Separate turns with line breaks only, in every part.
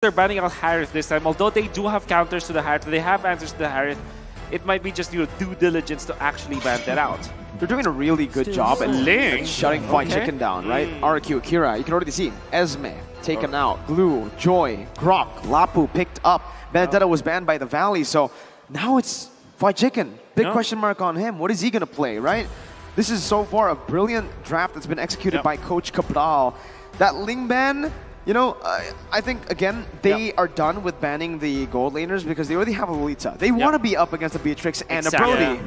they're banning out Harith this time. Although they do have counters to the Harith, they have answers to the Harith. It might be just due diligence to actually ban that out.
They're doing a really good job at shutting Fried Chicken down, right? RQ, Akira, you can already see Esme taken out, Glue, Joy, Grok, Lapu picked up. Benedetta was banned by the Valley, so now it's Fried Chicken. Big question mark on him. What is he going to play, right? This is so far a brilliant draft that's been executed by Coach Cabral. That Ling ban, you know, I think, again, they are done with banning the gold laners because they already have a Lolita. They want to be up against a Beatrix and a Brody.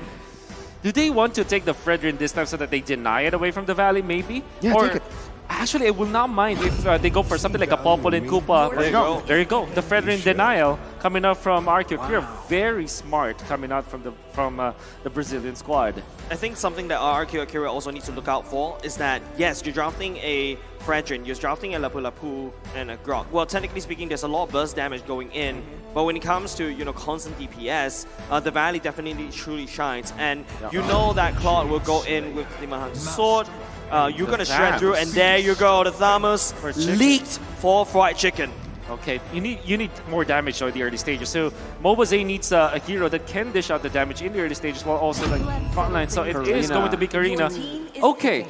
Do they want to take the Fredrin this time so that they deny it away from the Valley, maybe?
Yeah,
or,
take it.
Actually, I will not mind if they go for something like a Popol and Koopa.
There you go.
There you go. The Fredrin denial coming out from RQ. You're very smart coming out from the Brazilian squad.
I think something that RQ Akira also needs to look out for is that, yes, you're drafting a Fredrin, you're drafting a Lapu Lapu and a Grok. Well, technically speaking, there's a lot of burst damage going in, but when it comes to, you know, constant DPS, the Valley definitely truly shines. And you know that Claude will go in with the Mahan's sword. You're going to shred through, and there you go, the Thamus leaked for Fried Chicken.
Okay, you need more damage in the early stages. So Mobazane needs a hero that can dish out the damage in the early stages while also like frontline. So it is going to be Karina. Okay,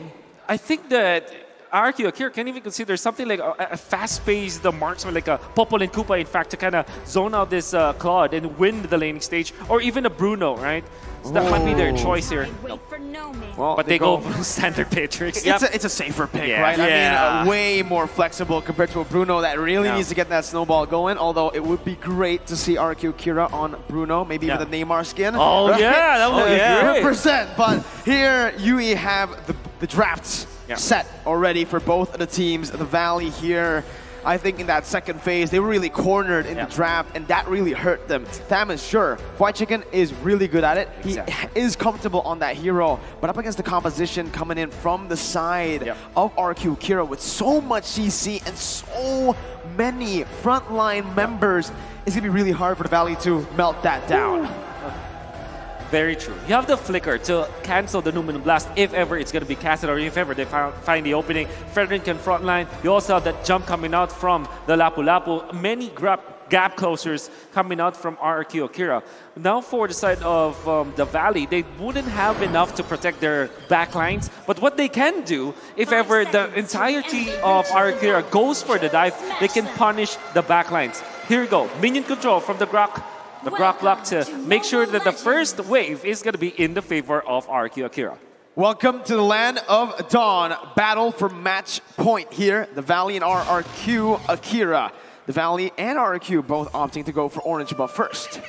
I think that RQ Akira can even consider something like a fast-paced marksman, like a Popol and Koopa, in fact, to kind of zone out this Claude and win the laning stage, or even a Bruno, right? So that might be their choice here.
Well,
But they go standard Beatrix.
It's a safer pick, right? I mean, way more flexible compared to a Bruno that really needs to get that snowball going. Although it would be great to see RQ Kira on Bruno, maybe with a Neymar skin.
Oh, right? Yeah, that would be great.
100%. But here, Yui have the drafts set already for both of the teams. The Valley here, I think in that second phase, they were really cornered in the draft, and that really hurt them. Thamus, sure, Fried Chicken is really good at it. He is comfortable on that hero, but up against the composition coming in from the side of RQ Kira with so much CC and so many frontline members, it's going to be really hard for the Valley to melt that down.
Very true. You have the Flicker to cancel the Numinum Blast if ever it's going to be casted, or if ever they find the opening. Fredrin can frontline. You also have that jump coming out from the Lapu Lapu. Many gap closers coming out from RQ Akira. Now for the side of the Valley, they wouldn't have enough to protect their backlines. But what they can do, if ever the entirety of RQ Akira goes for the dive, they can punish the backlines. Here we go. Minion control from the Grok. The Grok block to make sure that the first wave is going to be in the favor of RQ Akira.
Welcome to the land of Dawn. Battle for match point here. The Valley and RQ Akira. The Valley and RQ both opting to go for orange buff first.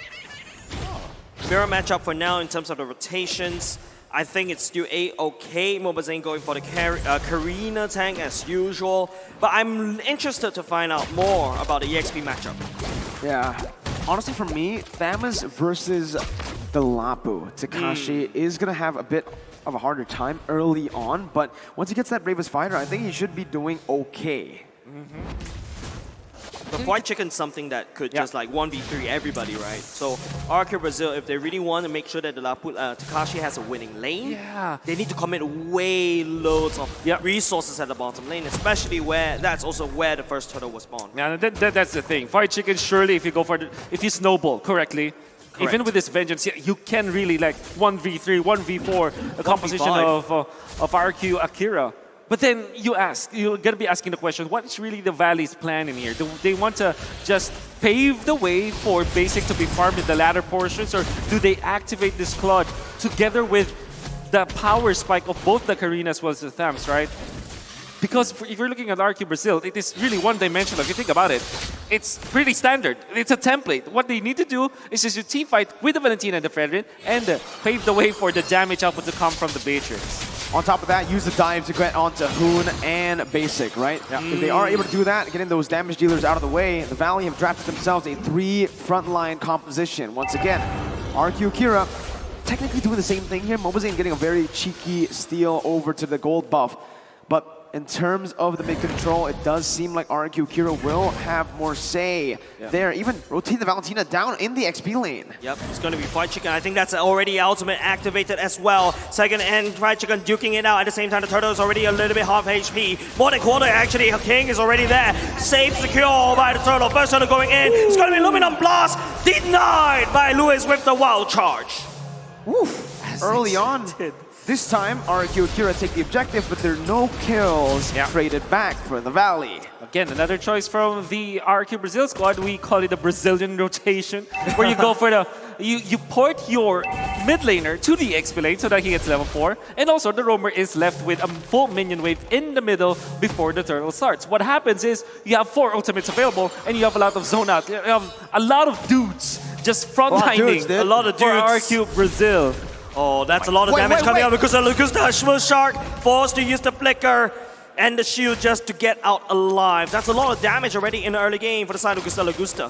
Mirror matchup for now in terms of the rotations. I think it's still A-okay. Mobazane going for the Karina tank as usual. But I'm interested to find out more about the EXP matchup.
Yeah. Honestly, for me, Thamus versus the Lapu, Takashi is going to have a bit of a harder time early on, but once he gets that Bravest Fighter, I think he should be doing okay.
The Fried Chicken's something that could just like 1v3 everybody, right? So RQ Brazil, if they really want to make sure that the Lapu, Takashi has a winning lane, they need to commit way loads of resources at the bottom lane, especially where that's also where the first turtle was spawned.
Yeah, that's the thing. Fried Chicken, surely if you go for if you snowball correctly, even with this Vengeance, you can really like 1v3, 1v4 the composition of RQ Akira. But then you're going to be asking the question, what is really the Valley's plan in here? Do they want to just pave the way for Basic to be farmed in the latter portions, or do they activate this Claude together with the power spike of both the Karina as well as the Thams, right? Because if you're looking at RQ Brazil, it is really one-dimensional. If you think about it, it's pretty standard. It's a template. What they need to do is just to team fight with the Valentina and the Fredrin and pave the way for the damage output to come from the Beatrix.
On top of that, use the dive to get onto Hoon and Basic, right? If they are able to do that, getting those damage dealers out of the way, the Valley have drafted themselves a 3 frontline composition. Once again, RQ Kira technically doing the same thing here. Mobazane getting a very cheeky steal over to the gold buff. But in terms of the mid control, it does seem like RQ Akira will have more say there. Even rotate the Valentina down in the XP lane.
Yep, it's going to be Fried Chicken. I think that's already ultimate activated as well. Second and Fried Chicken duking it out. At the same time, the turtle is already a little bit half HP. More than quarter, actually. King is already there. Safe, secure by the turtle. First turtle going in. It's going to be Luminum Blast. Denied by Lewis with the wild charge.
Oof. Early on. This time, RQ Akira take the objective, but there are no kills traded back for the Valley.
Again, another choice from the RQ Brazil squad. We call it a Brazilian rotation, where you go for the you port your mid laner to the XP lane so that he gets level 4, and also the roamer is left with a full minion wave in the middle before the turtle starts. What happens is you have 4 ultimates available, and you have a lot of zone out. You have a lot of dudes just frontlining.
A lot of dudes
for RQ Brazil.
Oh, that's a lot of damage coming out because of Lugusta. Shark forced to use the flicker and the shield just to get out alive. That's a lot of damage already in the early game for the side of Lugusta.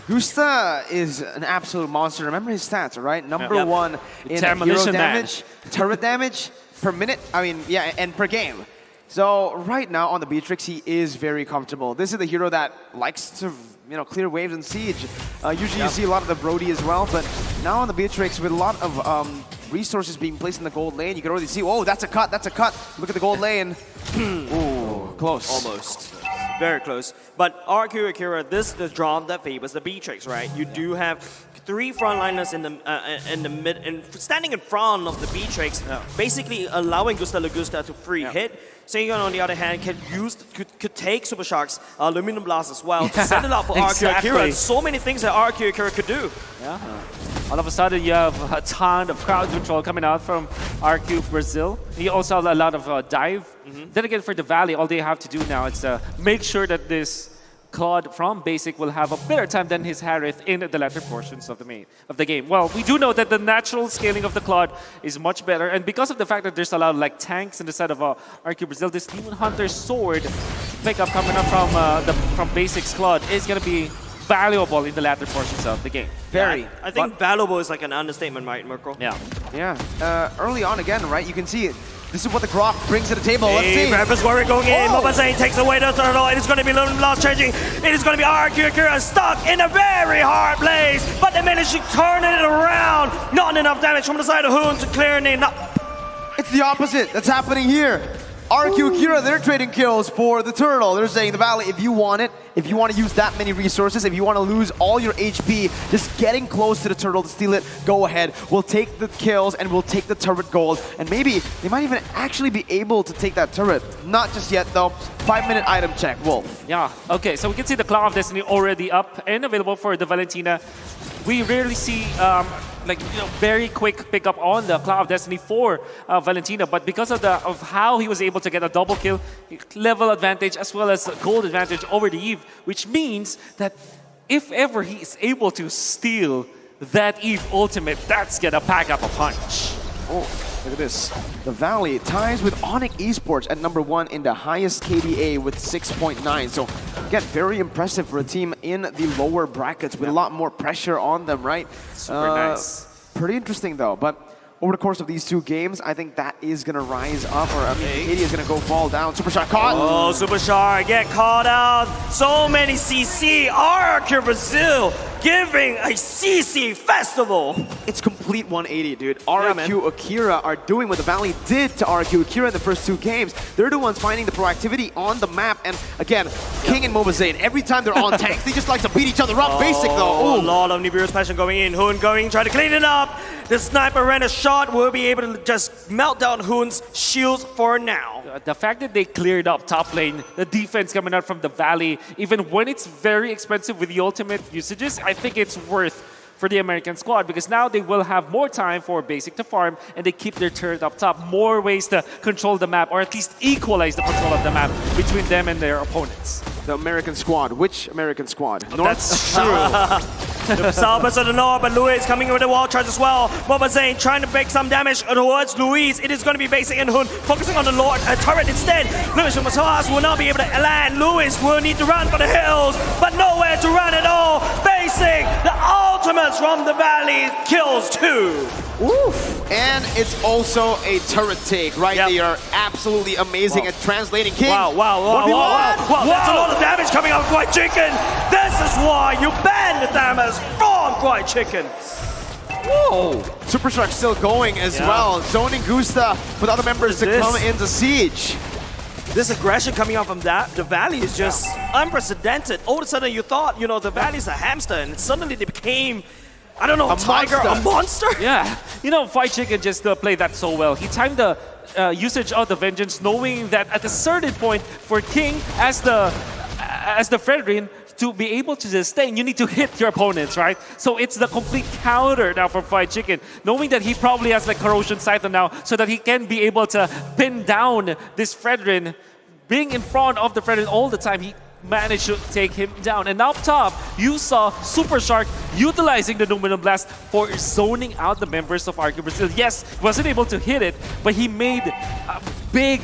Gusta is an absolute monster. Remember his stats, right? Number 1 in hero damage, turret damage per minute. I mean, yeah, and per game. So right now on the Beatrix, he is very comfortable. This is the hero that likes to, clear waves and siege. Usually you see a lot of the Brody as well, but now on the Beatrix with a lot of resources being placed in the gold lane, you can already see, oh, that's a cut, that's a cut. Look at the gold lane. Ooh, close.
Almost. Very close. But RQ Akira, this is the drop that favors the Beatrix, right? You do have 3 frontliners in the mid, and standing in front of the Beatrix, basically allowing Gusta to free hit. Seiyun, on the other hand, could take Super Shark's Luminum Blast as well to set it up for RQ Akira. So many things that RQ Akira could do.
Yeah. All of a sudden, you have a ton of crowd control coming out from RQ Brazil. You also have a lot of dive. Then again, for the Valley, all they have to do now is make sure that this Claude from Basic will have a better time than his Harith in the latter portions of the game. Well, we do know that the natural scaling of the Claude is much better, and because of the fact that there's a lot of tanks in the side of RQ Brazil, this Demon Hunter sword pickup coming up from Basic's Claude is going to be valuable in the latter portions of the game.
Very.
I think valuable is like an understatement, right, Mirko?
Yeah.
Yeah. Early on again, right? You can see it. This is what the Grok brings to the table. Let's see.
Breakfast Warrior going in. Mobazane takes away the turtle. It is going to be Luminum Blast changing. It is going to be RQ Akira stuck in a very hard place. But they managed to turn it around. Not enough damage from the side of Hoon to clear it.
It's the opposite that's happening here. RQ Akira, they're trading kills for the turtle. They're saying, the Valley, if you want it, if you want to use that many resources, if you want to lose all your HP, just getting close to the turtle to steal it, go ahead. We'll take the kills and we'll take the turret gold. And maybe they might even actually be able to take that turret. Not just yet, though. 5-minute item check, Wolf.
Yeah, okay, so we can see the Claw of Destiny already up and available for the Valentina. We rarely see very quick pickup on the Claw of Destiny for Valentina, but because of how he was able to get a double kill, level advantage as well as gold advantage over the Eve, which means that if ever he is able to steal that Eve ultimate, that's gonna pack up a punch.
Oh, look at this. The Valley ties with Onyx Esports at number 1 in the highest KDA with 6.9. So, again, very impressive for a team in the lower brackets with a lot more pressure on them, right?
Super nice.
Pretty interesting, though. But over the course of these 2 games, I think that is going to rise up, or KD is going to go fall down. Super Shark caught.
Oh, Super Shark get caught out. So many CC. RQ Brazil giving a CC festival.
It's complete 180, dude. RQ Akira are doing what the Valley did to RQ Akira in the first 2 games. They're the ones finding the proactivity on the map. And again, King and Mobazane, every time they're on tanks, they just like to beat each other up. Basic, though.
Ooh. A lot of Nibiru's passion going in. Hoon going, try to clean it up. The sniper ran a shot, will be able to just melt down Hoon's shields for now.
The fact that they cleared up top lane, the defense coming out from the Valley, even when it's very expensive with the ultimate usages, I think it's worth for the American squad because now they will have more time for Basic to farm and they keep their turret up top. More ways to control the map or at least equalize the control of the map between them and their opponents.
The American squad. Which American squad?
North? That's true.
The Southwest of the North, but Luis coming in with the wall charge as well. Mobazane trying to make some damage towards Luis. It is going to be Basic and Hun focusing on the Lord turret instead. Luis and Masas will not be able to land. Luis will need to run for the hills, but nowhere to run at all. Basic, the ultimate ultimates from the Valley kills 2.
Oof. And it's also a turret take, right?
Yep.
They are absolutely amazing at translating King.
Wow,
1v1.
that's a lot of damage coming out of White Chicken. This is why you ban the damage from White Chicken.
Whoa! Super Shark still going as well, zoning Gusta with other members to come into siege.
This aggression coming out from the Valley is just unprecedented. All of a sudden you thought, you know, the Valley's a hamster, and suddenly they became, I don't know, a tiger, a monster?
Yeah, you know, White Chicken just played that so well. He timed the usage of the Vengeance, knowing that at a certain point for King, as the Fredrin, to be able to sustain, you need to hit your opponents, right? So it's the complete counter now for White Chicken, knowing that he probably has like Corrosion Scythe now, so that he can be able to pin down this Fredrin. Being in front of the Fredrin all the time, he managed to take him down. And up top, you saw Super Shark utilizing the Numinum Blast for zoning out the members of RQ Brazil. Yes, wasn't able to hit it, but he made a big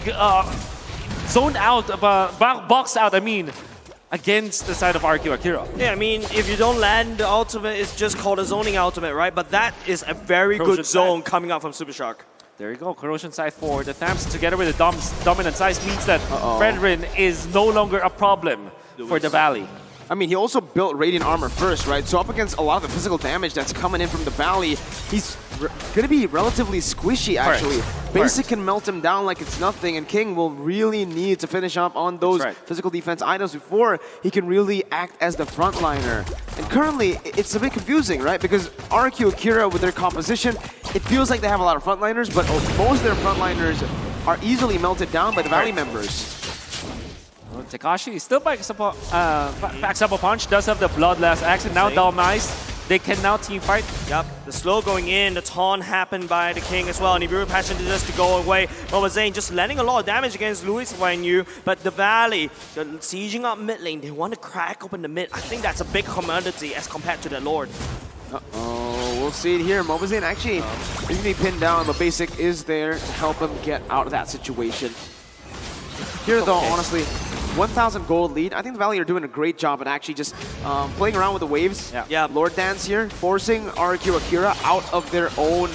zone out, box out, against the side of RQ Akira.
Yeah, I mean, if you don't land the ultimate, it's just called a zoning ultimate, right? But that is a very good zone coming out from Super Shark.
There you go, Corrosion Scythe for the Thamps together with the Dominant Size means that Fredrin is no longer a problem for the Valley.
I mean, he also built Radiant Armor first, right? So up against a lot of the physical damage that's coming in from the Valley, he's going to be relatively squishy, actually. Basic can melt him down like it's nothing, and King will really need to finish up on those physical defense items before he can really act as the frontliner. And currently, it's a bit confusing, right? Because RQ Akira, with their composition, it feels like they have a lot of frontliners, but most of their frontliners are easily melted down by the Valley members.
Tekashi still backs up a punch, does have the Bloodlust Axe, and now Dull Nice. They can now team fight.
Yep, the slow going in, the taunt happened by the King as well, and Nibiru Passion just to go away. Mobile Zane just landing a lot of damage against Luis Wanyu, but the Valley, they're sieging up mid lane. They want to crack open the mid. I think that's a big commodity as compared to the Lord.
Uh-oh, we'll see it here. Mobazane actually is going to be pinned down, but Basic is there to help him get out of that situation. Here though, honestly, 1,000 gold lead. I think the Valley are doing a great job at actually just playing around with the waves.
Yeah.
Lord Dance here, forcing RQ Akira out of their own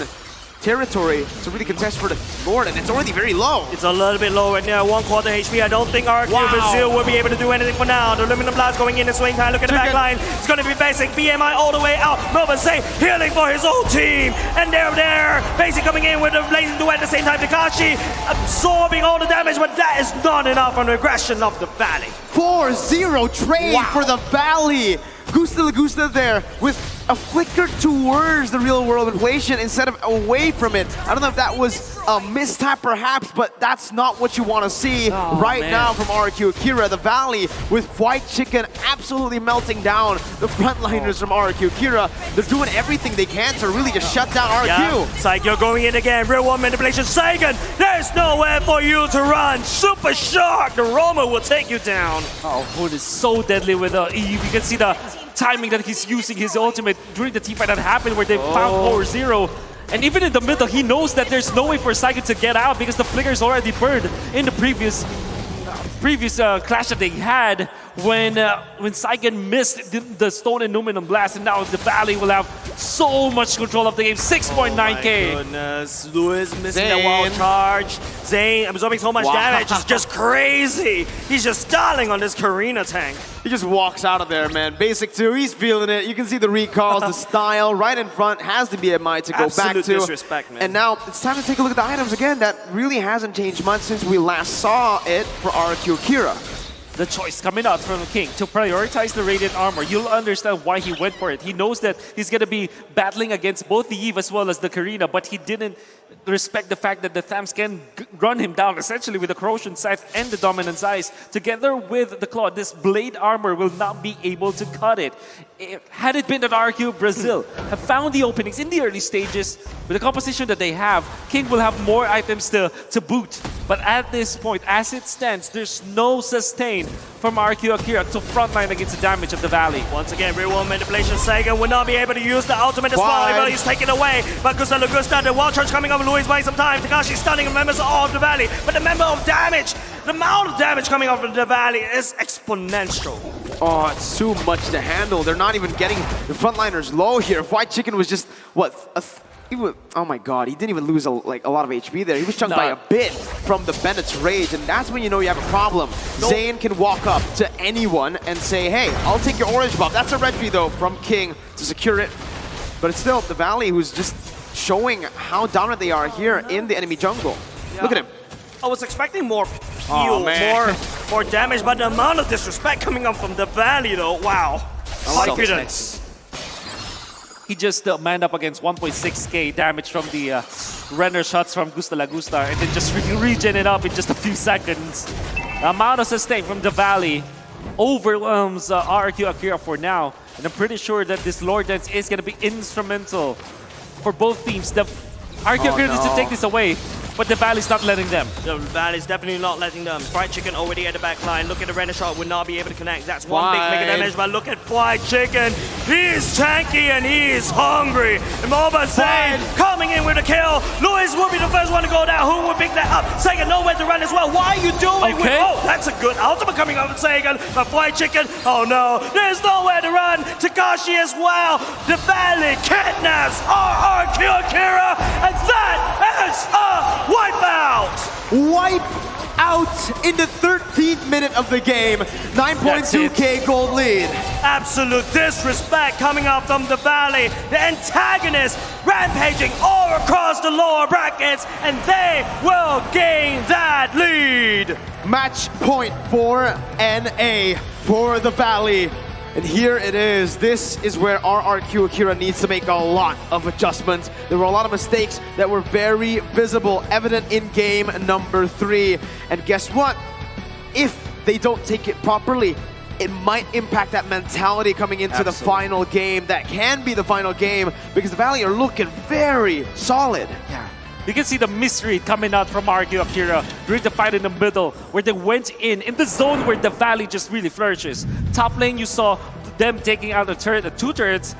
territory to really contest for the Lord, and it's already very low.
It's a little bit low right now, 1/4 HP. I don't think RQ Brazil will be able to do anything for now. The Aluminum Blast going in the swing time. Look at the back line. It's going to be Basic, BMI all the way out. Mobile Zane healing for his own team. And they're there. Basic coming in with the blazing duet at the same time. Tekashi absorbing all the damage, but that is not enough on the aggression of the Valley.
4-0 trade for the Valley. Gusta Lagusta there with a flicker towards the real world inflation instead of away from it. I don't know if that was a mistap perhaps, but that's not what you want to see now from RQ Akira. The Valley with White Chicken absolutely melting down the frontliners from RQ Akira. They're doing everything they can to really just shut down RQ.
Yeah. Psycho going in again, real world manipulation. Sagan, there's nowhere for you to run. Super Shark, the Roma will take you down.
Oh, Hood is so deadly with the Eve. You can see the timing that he's using his ultimate during the teamfight that happened where they found 4-0. And even in the middle, he knows that there's no way for Saigon to get out because the flicker's already burned in the previous clash that they had when Saigon missed the Stone and Numinum Blast, and now the Valley will have so much control of the game. 6.9k.
Oh my goodness, Lewis missing that wild charge. Zane absorbing so much damage. It's just crazy. He's just stalling on this Karina tank.
He just walks out of there, man. Basic 2, he's feeling it. You can see the recalls, the style right in front has the BMI to go back to.
Disrespect, man.
And now it's time to take a look at the items again. That really hasn't changed much since we last saw it for RQ Akira.
The choice coming out from the King to prioritize the Radiant Armor. You'll understand why he went for it. He knows that he's going to be battling against both the Eve as well as the Karina, but he didn't respect the fact that the Thams can run him down essentially with the Corrosion Scythe and the Dominant Size. Together with the Claw, this Blade Armor will not be able to cut it. Had it been that RQ Brazil have found the openings in the early stages, with the composition that they have, King will have more items to boot. But at this point, as it stands, there's no sustain from RQ Akira to frontline against the damage of the Valley.
Once again, real world manipulation. Sagan will not be able to use the ultimate as well. Even he's taken away. But Gusta Lagusta, the wild charge coming up. Luis buying some time. Tekashi stunning members of the Valley. But the amount of damage coming off of the Valley is exponential.
Oh, it's too much to handle. They're not even getting the frontliners low here. White Chicken was just, what, oh my god, he didn't even lose a lot of HP there. He was chunked by a bit from the Bennett's Rage, and that's when you know you have a problem. Zayn can walk up to anyone and say, hey, I'll take your orange buff. That's a Reggie though from King to secure it. But it's still the Valley who's just showing how dominant they are here in the enemy jungle.
Yeah.
Look at him.
I was expecting more heal, more damage, but the amount of disrespect coming up from the Valley though, wow. Confidence.
He just manned up against 1.6k damage from the render shots from Gusta La Gusta and then just regen it up in just a few seconds. The amount of sustain from the Valley overwhelms RRQ Akira for now. And I'm pretty sure that this Lord Dance is going to be instrumental for both teams. The RRQ Akira needs to take this away, but the Valley's not letting them.
The Valley's definitely not letting them. Fried Chicken already at the back line. Look at the render shot, would not be able to connect. That's one big mega damage, but look at Fried Chicken. He's tanky and he's hungry. And Moba Zayn coming in with a kill. Luis will be the first one to go down. Who will pick that up? Sagan nowhere to run as well. Why are you doing with... Oh, that's a good ultimate coming up with Sagan. But Fried Chicken, oh no, there's nowhere to run. Takashi as well. The Valley kidnaps RRQ Akira, and that is a wipeout!
Wipe out in the 13th minute of the game. 9.2k gold lead.
Absolute disrespect coming up from the Valley. The antagonist rampaging all across the lower brackets, and they will gain that lead.
Match point for NA for the Valley. And here it is. This is where RRQ Akira needs to make a lot of adjustments. There were a lot of mistakes that were very visible, evident in game number 3. And guess what? If they don't take it properly, it might impact that mentality coming into the final game. That can be the final game because the Valley are looking very solid.
Yeah. You can see the mystery coming out from RRQ Akira during the fight in the middle, where they went in the zone where the Valley just really flourishes. Top lane, you saw them taking out a turret, 2 turrets.